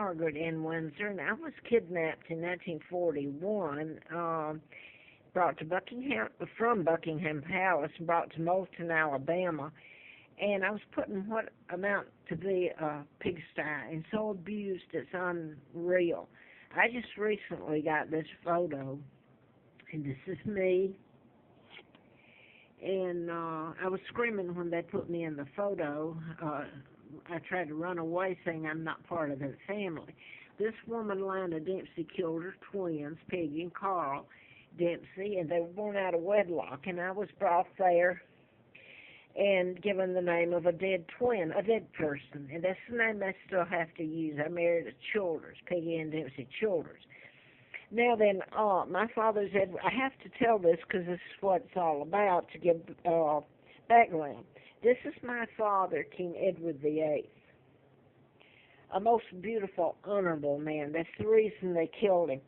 Margaret in Windsor, and I was kidnapped in 1941, brought to from Buckingham Palace, and brought to Moulton, Alabama, and I was put in what amount to be a pigsty, and so abused it's unreal. I just recently got this photo, and this is me, and I was screaming when they put me in the photo. I tried to run away saying I'm not part of that family. This woman, Lana Dempsey, killed her twins, Peggy and Carl Dempsey, and they were born out of wedlock, and I was brought there and given the name of a dead twin, a dead person, and that's the name I still have to use. I married a Childers, Peggy Ann Dempsey Childers. Now then, my father said, I have to tell this because this is what it's all about, to give background. This is my father, King Edward VIII, a most beautiful, honorable man. That's the reason they killed him.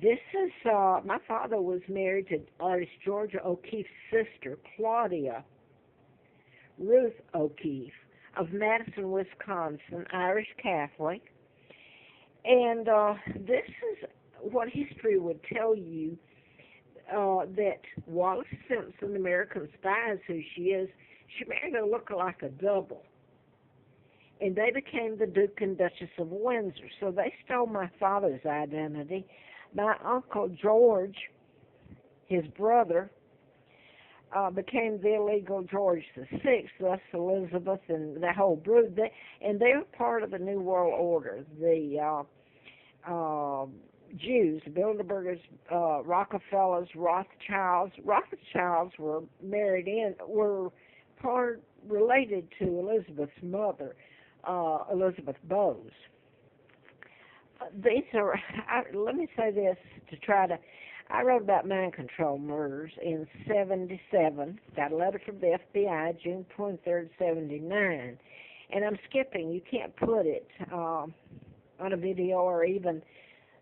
This is, my father was married to artist Georgia O'Keeffe's sister, Claudia Ruth O'Keeffe of Madison, Wisconsin, Irish Catholic. And this is what history would tell you, that Wallis Simpson, American Spy, is who she is. She married a look-alike a double, and they became the Duke and Duchess of Windsor. So they stole my father's identity. My Uncle George, his brother, became the illegal George VI, thus Elizabeth and the whole brood. And they were part of the New World Order. The Jews, Bilderbergers, Rockefellers, Rothschilds. Rothschilds were related to Elizabeth's mother, Elizabeth Bowes. These are, let me say this to try to, I wrote about mind control murders in 77, got a letter from the FBI, June 23rd, 79, and I'm skipping, you can't put it on a video or even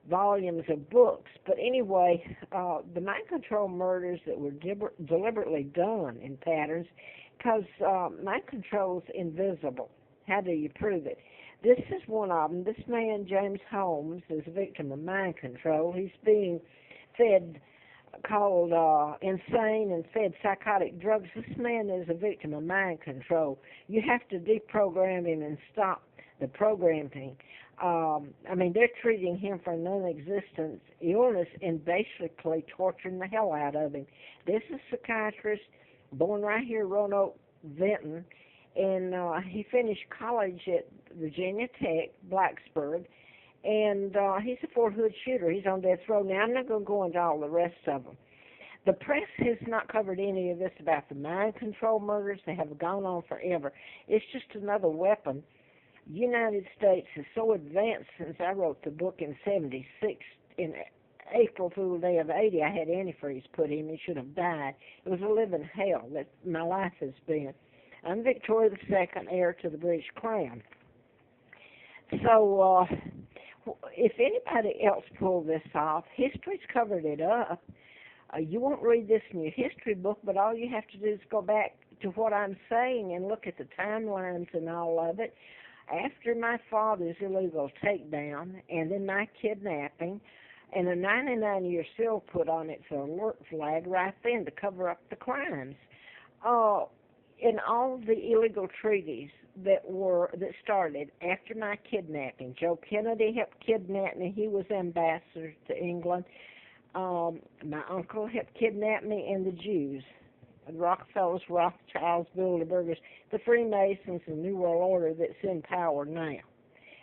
volumes of books, but anyway, the mind control murders that were deliberately done in patterns, because mind control is invisible. How do you prove it? This is one of them. This man, James Holmes, is a victim of mind control. He's being fed, called insane, and fed psychotic drugs. This man is a victim of mind control. You have to deprogram him and stop the programming. I mean, they're treating him for non-existent illness and basically torturing the hell out of him. This is a psychiatrist born right here, Roanoke, Vinton, and he finished college at Virginia Tech, Blacksburg, and he's a Fort Hood shooter. He's on death row. Now, I'm not going to go into all the rest of them. The press has not covered any of this about the mind control murders. They have gone on forever. It's just another weapon. The United States is so advanced since I wrote the book in 76. In April Fool Day of 80, I had antifreeze put in. He should have died. It was a living hell that my life has been. I'm Victoria II, heir to the British Crown. So, if anybody else pulled this off, history's covered it up. You won't read this in your history book, but all you have to do is go back to what I'm saying and look at the timelines and all of it. After my father's illegal takedown and then my kidnapping and a 99-year seal put on it for alert flag right then to cover up the crimes. In all the illegal treaties that started after my kidnapping, Joe Kennedy helped kidnap me. He was ambassador to England. My uncle helped kidnap me, and the Jews, the Rockefellers, Rothschilds, Bilderbergers, the Freemasons, and New World Order that's in power now.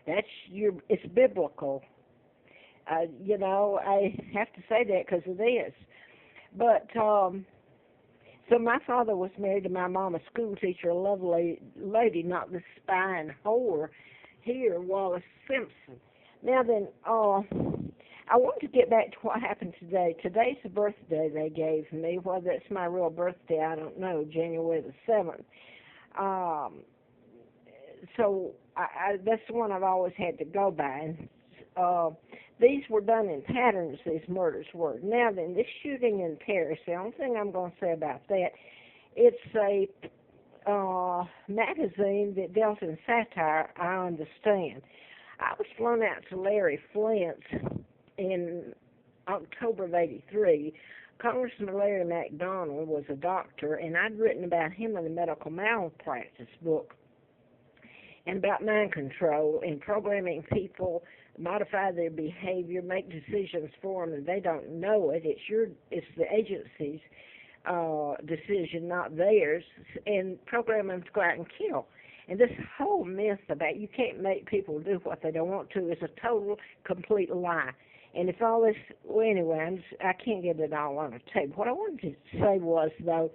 It's biblical. You know, I have to say that because it is. But so my father was married to my mom, a school teacher, a lovely lady, not the spy and whore here, Wallis Simpson. Now then, I want to get back to what happened today. Today's the birthday they gave me. Whether that's my real birthday, I don't know, January the 7th. So that's the one I've always had to go by. And these were done in patterns, these murders were. Now then, this shooting in Paris, the only thing I'm going to say about that, it's a magazine that dealt in satire, I understand. I was flown out to Larry Flint's in October of '83. Congressman Larry McDonald was a doctor, and I'd written about him in the medical malpractice book and about mind control and programming people, modify their behavior, make decisions for them, and they don't know it. It's the agency's decision, not theirs, and program them to go out and kill. And this whole myth about you can't make people do what they don't want to is a total, complete lie. And if all this, well, anyway, I can't get it all on the tape. What I wanted to say was, though,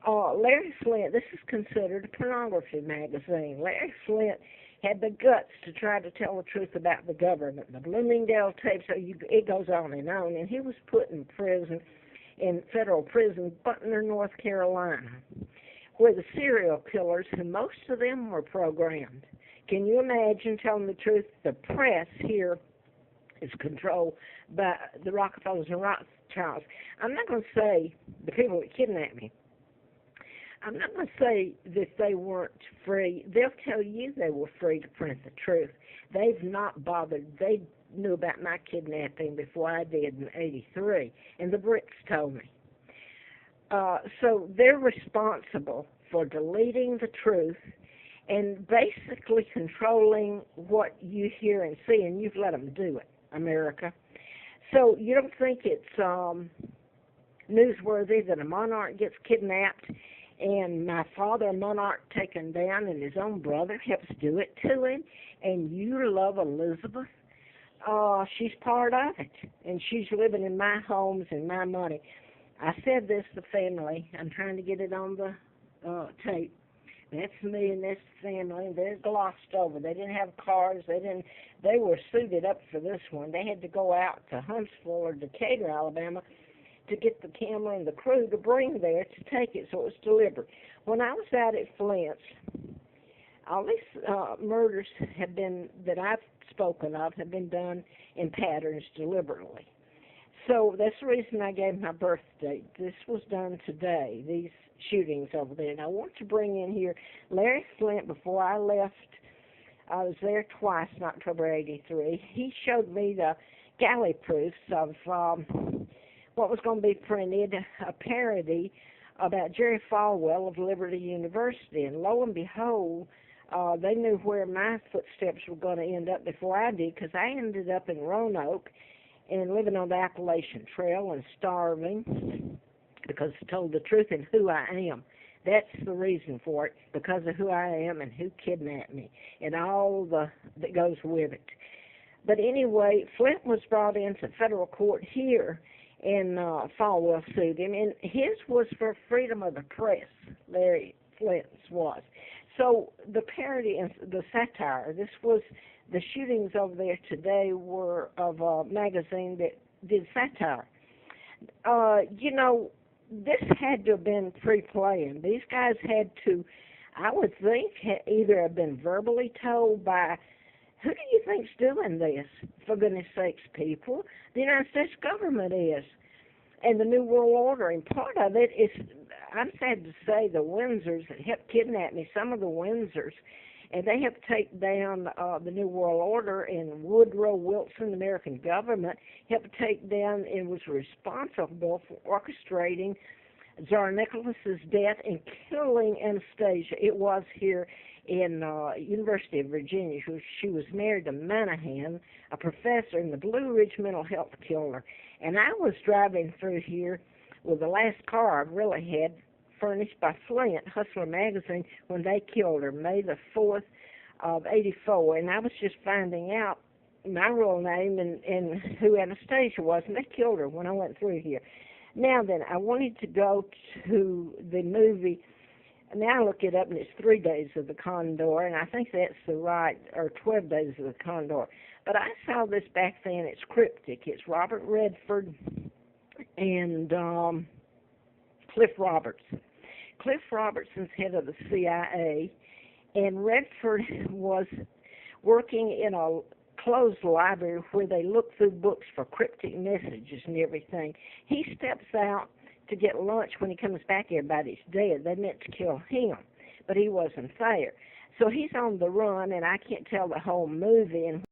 Larry Flint, this is considered a pornography magazine. Larry Flint had the guts to try to tell the truth about the government. The Bloomingdale tapes, it goes on. And he was put in prison, in federal prison, Butler, North Carolina, where the serial killers, who most of them were programmed. Can you imagine telling the truth? The press here is controlled by the Rockefellers and Rothschilds. I'm not going to say the people that kidnapped me. I'm not going to say that they weren't free. They'll tell you they were free to print the truth. They've not bothered. They knew about my kidnapping before I did in '83, and the Brits told me. So they're responsible for deleting the truth and basically controlling what you hear and see, and you've let them do it, America. So you don't think it's newsworthy that a monarch gets kidnapped and my father, a monarch, taken down, and his own brother helps do it to him, and you love Elizabeth? She's part of it, and she's living in my homes and my money. I said this to family. I'm trying to get it on the tape. That's me and that's the family. They're glossed over. They didn't have cars. They were suited up for this one. They had to go out to Huntsville or Decatur, Alabama, to get the camera and the crew to bring there to take it, so it was deliberate. When I was out at Flint's, all these murders that I've spoken of have been done in patterns deliberately. So that's the reason I gave my birth date. This was done today, these shootings over there. And I want to bring in here Larry Flint. Before I left, I was there twice in October '83. He showed me the galley proofs of what was going to be printed, a parody about Jerry Falwell of Liberty University. And lo and behold, they knew where my footsteps were going to end up before I did, because I ended up in Roanoke and living on the Appalachian Trail and starving because I told the truth and who I am. That's the reason for it, because of who I am and who kidnapped me and all that goes with it. But anyway, Flint was brought into federal court here, and Falwell sued him, and his was for freedom of the press. Larry Flint's was. So the parody and the satire, this was, the shootings over there today were of a magazine that did satire. You know, this had to have been pre-planned. These guys had to, I would think, either have been verbally told by, who do you think's doing this? For goodness sakes, people. The United States government is. And the New World Order. And part of it is, I'm sad to say, the Windsors that helped kidnap me, some of the Windsors, and they helped take down the New World Order, and Woodrow Wilson, the American government, helped take down and was responsible for orchestrating Tsar Nicholas's death and killing Anastasia. It was here in University of Virginia. She was married to Monahan, a professor, and the Blue Ridge Mental Health killed her. And I was driving through here with the last car I really had, furnished by Flint, Hustler magazine, when they killed her, May the 4th of '84. And I was just finding out my real name and who Anastasia was, and they killed her when I went through here. Now then, I wanted to go to the movie. Now I look it up, and it's 3 Days of the Condor, and I think that's the right, or 12 Days of the Condor. But I saw this back then. It's cryptic. It's Robert Redford and Cliff Robertson. Cliff Robertson's head of the CIA, and Redford was working in a closed library where they look through books for cryptic messages and everything. He steps out to get lunch. When he comes back, everybody's dead. They meant to kill him, but he wasn't there. So he's on the run, and I can't tell the whole movie, and